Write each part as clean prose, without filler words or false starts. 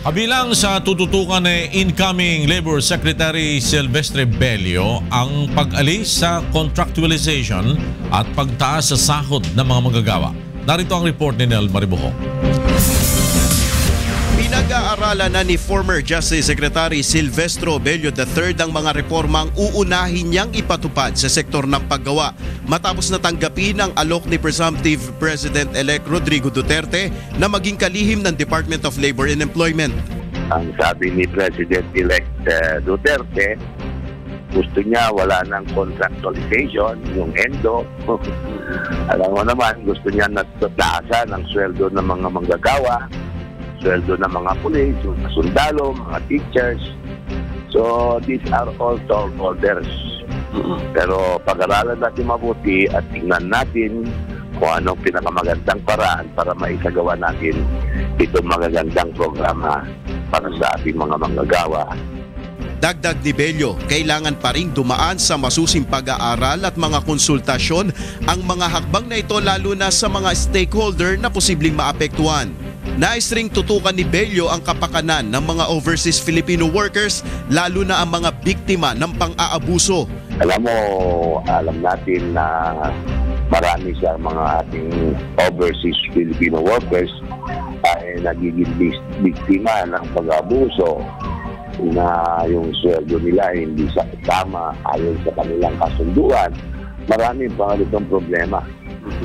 Kabilang sa tututukan ni incoming Labor Secretary Silvestre Bello ang pag-alis sa contractualization at pagtaas sa sahod ng mga manggagawa. Narito ang report ni Nel Maribuho. Pinag-aaralan na ni former Justice Secretary Silvestre Bello III ang mga reformang uunahin niyang ipatupad sa sektor ng paggawa matapos natanggapin ang alok ni Presumptive President-elect Rodrigo Duterte na maging kalihim ng Department of Labor and Employment. Ang sabi ni President-elect Duterte, gusto niya wala ng contractualization, yung ENDO. Alam mo naman, gusto niya nataasan ang sweldo ng mga manggagawa, sweldo ng mga pulis, mga sundalo, mga teachers. So, these are all tall orders. Pero pag-aralan natin mabuti at tingnan natin kung anong pinakamagandang paraan para maisagawa natin itong magagandang programa para sa ating mga manggagawa. Dagdag ni Bello, kailangan pa ring dumaan sa masusing pag-aaral at mga konsultasyon ang mga hakbang na ito lalo na sa mga stakeholder na posibleng maapektuhan. Nais ring tutukan ni Bello ang kapakanan ng mga overseas Filipino workers lalo na ang mga biktima ng pang-aabuso. Alam mo, alam natin na marami sa mga ating overseas Filipino workers ay nagiging biktima ng pag-aabuso na yung sweldo nila hindi sa tama ayon sa kanilang kasunduan. Marami pa itong problema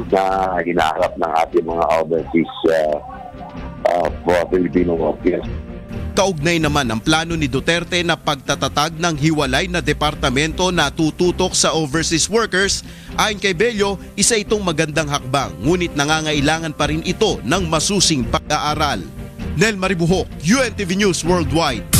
na hinaharap ng ating mga overseas Filipino workers. Kaugnay naman ang plano ni Duterte na pagtatatag ng hiwalay na departamento na tututok sa overseas workers. Ayon kay Bello, isa itong magandang hakbang, ngunit nangangailangan pa rin ito ng masusing pag-aaral. Nel Maribuho, UNTV News Worldwide.